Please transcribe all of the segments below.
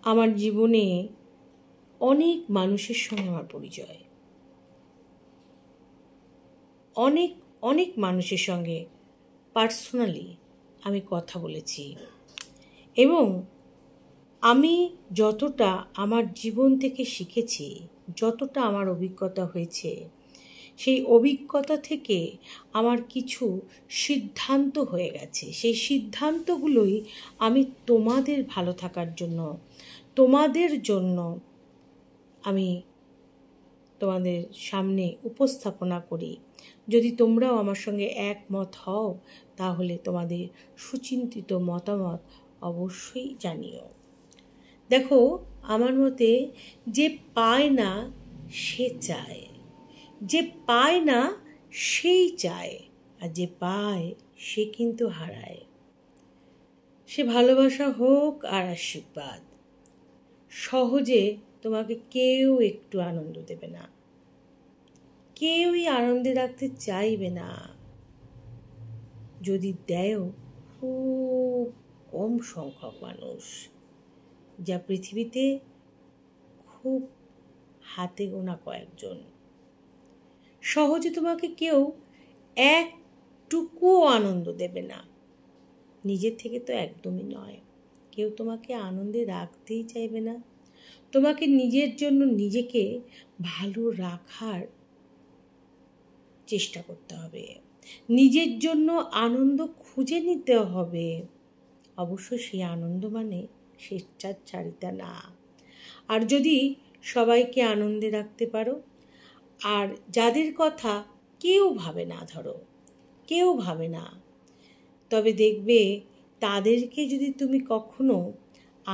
আমার জীবনে অনেক মানুষের সঙ্গে আমার পরিচয়, অনেক অনেক মানুষের সঙ্গে পার্সোনালি আমি কথা বলেছি এবং আমি যতটা আমার জীবন থেকে শিখেছি, যতটা আমার অভিজ্ঞতা হয়েছে, সেই অভিজ্ঞতা থেকে আমার কিছু সিদ্ধান্ত হয়ে গেছে। সেই সিদ্ধান্তগুলোই আমি তোমাদের ভালো থাকার জন্য, তোমাদের জন্য আমি তোমাদের সামনে উপস্থাপনা করি। যদি তোমরাও আমার সঙ্গে একমত হও তাহলে তোমাদের সুচিন্তিত মতামত অবশ্যই জানিও। দেখো, আমার মতে যে পায় না সে চায়, যে পায় না সেই চায়, আর যে পায় সে কিন্তু হারায়। সে ভালোবাসা হোক আর আশীর্বাদ, সহজে তোমাকে কেউ একটু আনন্দ দেবে না, কেউই আনন্দে রাখতে চাইবে না। যদি দেয়ও খুব কম সংখ্যক মানুষ, যা পৃথিবীতে খুব হাতে গোনা কয়েকজন। সহজে তোমাকে কেউ একটুকুও আনন্দ দেবে না, নিজের থেকে তো একদমই নয়। কেউ তোমাকে আনন্দে রাখতেই চাইবে না। তোমাকে নিজের জন্য নিজেকে ভালো রাখার চেষ্টা করতে হবে, নিজের জন্য আনন্দ খুঁজে নিতে হবে। অবশ্য সেই আনন্দ মানে স্বেচ্ছাচারিতা না। আর যদি সবাইকে আনন্দে রাখতে পারো, আর যাদের কথা কেউ ভাবে না, ধরো কেউ ভাবে না, তবে দেখবে তাদেরকে যদি তুমি কখনো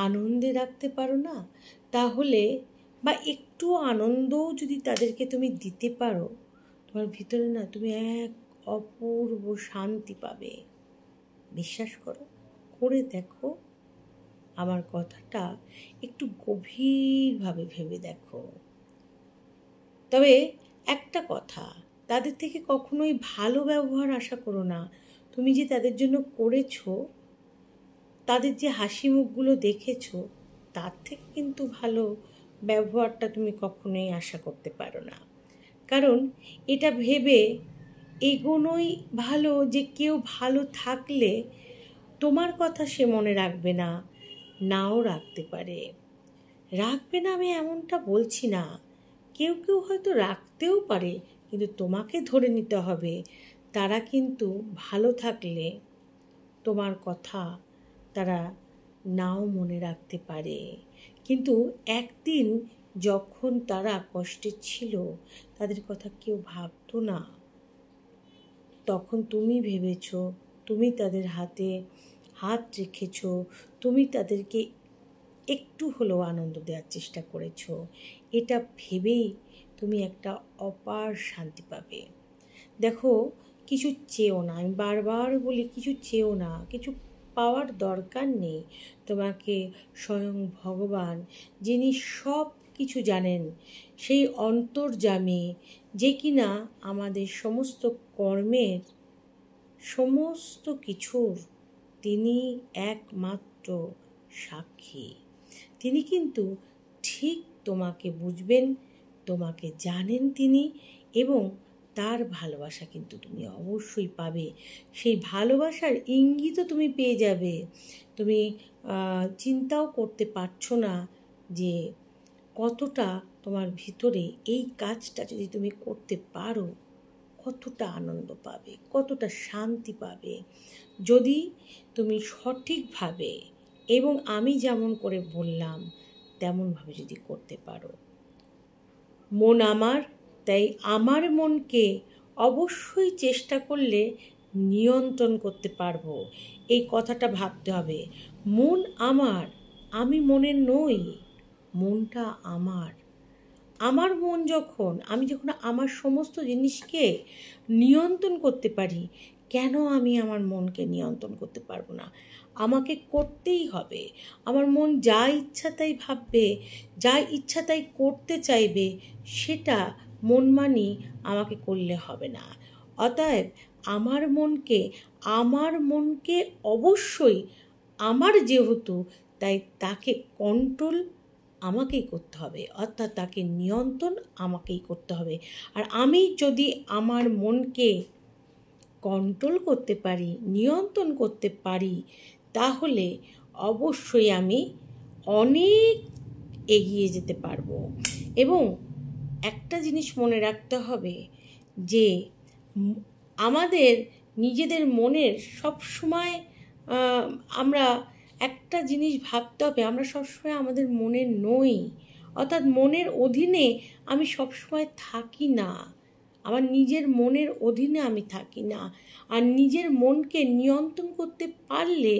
আনন্দে রাখতে পারো না, তাহলে বা একটু আনন্দও যদি তাদেরকে তুমি দিতে পারো, তোমার ভিতরে না তুমি এক অপূর্ব শান্তি পাবে। বিশ্বাস করো, করে দেখো। আমার কথাটা একটু গভীরভাবে ভেবে দেখো। তবে একটা কথা, তাদের থেকে কখনোই ভালো ব্যবহার আশা করো না। তুমি যে তাদের জন্য করেছো, তাদের যে হাসি মুখগুলো দেখেছো, তার থেকে কিন্তু ভালো ব্যবহারটা তুমি কখনোই আশা করতে পারো না। কারণ এটা ভেবে এগোনোই ভালো যে কেউ ভালো থাকলে তোমার কথা সে মনে রাখবে না, নাও রাখতে পারে। রাখবে না আমি এমনটা বলছি না, কেউ কেউ হয়তো রাখতেও পারে, কিন্তু তোমাকে ধরে নিতে হবে তারা কিন্তু ভালো থাকলে তোমার কথা তারা নাও মনে রাখতে পারে। কিন্তু একদিন যখন তারা কষ্টে ছিল, তাদের কথা কেউ ভাবতো না, তখন তুমি ভেবেছ, তুমি তাদের হাতে হাত রেখেছ, তুমি তাদেরকে একটু হলেও আনন্দ দেওয়ার চেষ্টা করেছ। এটা ভেবেই তুমি একটা অপার শান্তি পাবে। দেখো, কিছু চেও না, আমি বারবার বলি কিছু চেও না, কিছু পাওয়ার দরকার নেই। তোমাকে স্বয়ং ভগবান, যিনি সব কিছু জানেন, সেই অন্তর্যামী, যে কিনা আমাদের সমস্ত কর্মের, সমস্ত কিছুর তিনি একমাত্র সাক্ষী। তিনি কিন্তু ঠিক তোমাকে বুঝবেন, তোমাকে জানেন তিনি, এবং তার ভালোবাসা কিন্তু তুমি অবশ্যই পাবে। সেই ভালোবাসার ইঙ্গিতও তুমি পেয়ে যাবে। তুমি চিন্তাও করতে পারছো না যে কতটা তোমার ভিতরে এই কাজটা যদি তুমি করতে পারো, কতটা আনন্দ পাবে, কতটা শান্তি পাবে। যদি তুমি সঠিকভাবে এবং আমি যেমন করে বললাম তেমনভাবে যদি করতে পারো। মন আমার, তাই আমার মনকে অবশ্যই চেষ্টা করলে নিয়ন্ত্রণ করতে পারবো। এই কথাটা ভাবতে হবে। মন আমার, আমি মনের নই, মনটা আমার। আমার মন যখন, আমি যখন আমার সমস্ত জিনিসকে নিয়ন্ত্রণ করতে পারি, কেন আমি আমার মনকে নিয়ন্ত্রণ করতে পারবো না? আমাকে করতেই হবে। আমার মন যা ইচ্ছা তাই ভাববে, যা ইচ্ছা তাই করতে চাইবে, সেটা মন মানি আমাকে করলে হবে না। অতএব আমার মনকে অবশ্যই আমার যেহেতু তাই তাকে কন্ট্রোল আমাকেই করতে হবে, অর্থাৎ তাকে নিয়ন্ত্রণ আমাকেই করতে হবে। আর আমি যদি আমার মনকে কন্ট্রোল করতে পারি, নিয়ন্ত্রণ করতে পারি, তাহলে অবশ্যই আমি অনেক এগিয়ে যেতে পারবো। এবং একটা জিনিস মনে রাখতে হবে যে আমাদের নিজেদের মনের সবসময় আমরা একটা জিনিস ভাবতে হবে, আমরা সবসময় আমাদের মনের নই, অর্থাৎ মনের অধীনে আমি সবসময় থাকি না, আমার নিজের মনের অধীনে আমি থাকি না। আর নিজের মনকে নিয়ন্ত্রণ করতে পারলে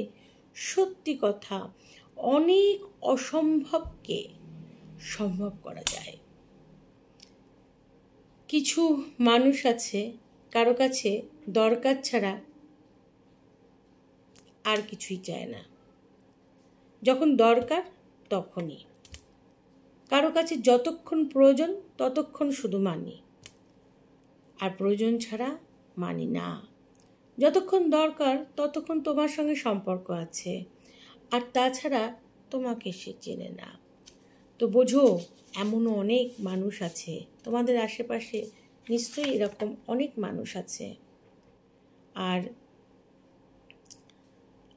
সত্যি কথা অনেক অসম্ভবকে সম্ভব করা যায়। কিছু মানুষ আছে কারো কাছে দরকার ছাড়া আর কিছুই চায় না, যখন দরকার তখনই। কারো কাছে যতক্ষণ প্রয়োজন ততক্ষণ শুধু মানি, আর প্রয়োজন ছাড়া মানি না। যতক্ষণ দরকার ততক্ষণ তোমার সঙ্গে সম্পর্ক আছে, আর তাছাড়া তোমাকে সে চেনে না। তো বোঝো, এমনও অনেক মানুষ আছে তোমাদের আশেপাশে, নিশ্চয়ই এরকম অনেক মানুষ আছে। আর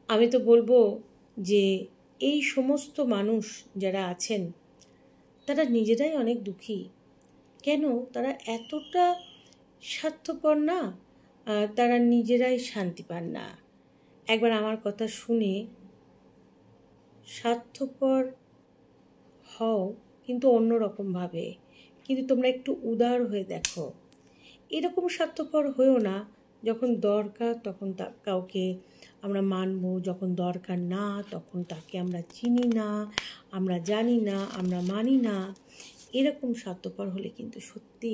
আমি তো বলবো যে এই সমস্ত মানুষ যারা আছেন তারা নিজেরাই অনেক দুঃখী। কেন? তারা এতটা স্বার্থপর না, তারা নিজেরাই শান্তি পান না। একবার আমার কথা শুনে স্বার্থপর হও, কিন্তু অন্যরকমভাবে। কিন্তু তোমরা একটু উদার হয়ে দেখো, এরকম স্বার্থপর হয়েও না যখন দরকার তখন কাউকে আমরা মানব, যখন দরকার না তখন তাকে আমরা চিনি না, আমরা জানি না, আমরা মানি না। এরকম স্বার্থপর হলে কিন্তু সত্যি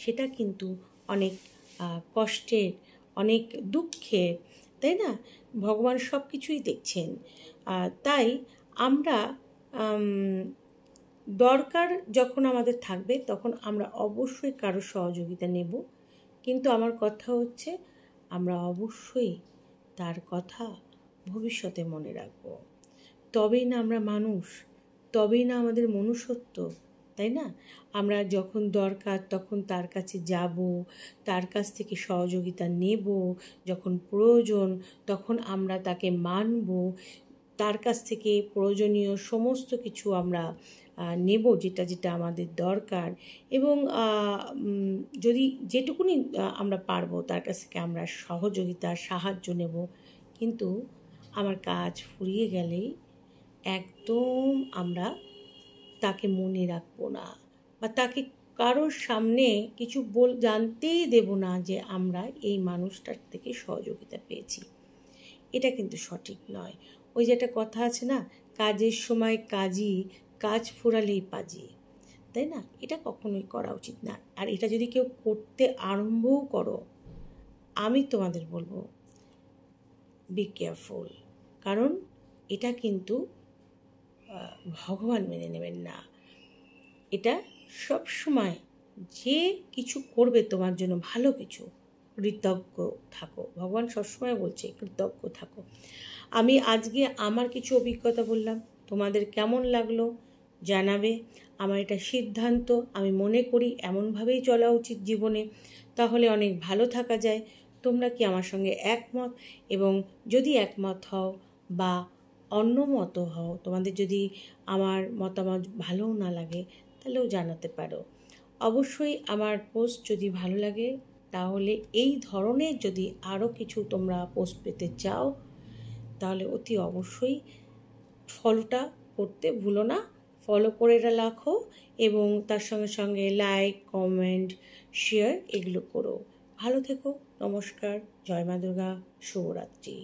সেটা কিন্তু অনেক কষ্টের, অনেক দুঃখের, তাই না? ভগবান সব কিছুই দেখছেন। তাই আমরা দরকার যখন আমাদের থাকবে তখন আমরা অবশ্যই কারো সহযোগিতা নেব, কিন্তু আমার কথা হচ্ছে আমরা অবশ্যই তার কথা ভবিষ্যতে মনে রাখব। তবেই না আমরা মানুষ, তবেই না আমাদের মনুষ্যত্ব, তাই না? আমরা যখন দরকার তখন তার কাছে যাব, তার কাছ থেকে সহযোগিতা নেব, যখন প্রয়োজন তখন আমরা তাকে মানব, তার কাছ থেকে প্রয়োজনীয় সমস্ত কিছু আমরা নেব, যেটা যেটা আমাদের দরকার। এবং যদি যেটুকুনি আমরা পারবো তার কাছ থেকে আমরা সহযোগিতা, সাহায্য নেব। কিন্তু আমার কাজ ফুরিয়ে গেলেই একদম আমরা তাকে মনে রাখবো না, বা তাকে কারোর সামনে কিছু জানতেই দেব না যে আমরা এই মানুষটার থেকে সহযোগিতা পেয়েছি। এটা কিন্তু সঠিক নয়। ওই যে একটা কথা আছে না, কাজের সময় কাজই, কাজ ফুরালেই পাজি, তাই না? এটা কখনোই করা উচিত না। আর এটা যদি কেউ করতে আরম্ভও করো, আমি তোমাদের বলবো বি কেয়ারফুল, কারণ এটা কিন্তু ভগবান মেনে নেবেন না। এটা সব সময় যে কিছু করবে তোমার জন্য ভালো কিছু, কৃতজ্ঞ থাকো। ভগবান সবসময় বলছে কৃতজ্ঞ থাকো। আমি আজকে আমার কিছু অভিজ্ঞতা বললাম, তোমাদের কেমন লাগলো জানাবে। আমার এটা সিদ্ধান্ত, আমি মনে করি এমনভাবেই চলা উচিত জীবনে, তাহলে অনেক ভালো থাকা যায়। তোমরা কি আমার সঙ্গে একমত? এবং যদি একমত হও বা অন্য মত হও, তোমাদের যদি আমার মতামত ভালোও না লাগে তাহলেও জানাতে পারো। অবশ্যই আমার পোস্ট যদি ভালো লাগে তাহলে এই ধরনের যদি আরও কিছু তোমরা পোস্ট পেতে চাও তাহলে অতি অবশ্যই ফলোটা করতে ভুলো না। ফলো করে রাখো এবং তার সঙ্গে সঙ্গে লাইক, কমেন্ট, শেয়ার এগুলো করো। ভালো থেকো। নমস্কার। জয় মা দুর্গা। শুভরাত্রি।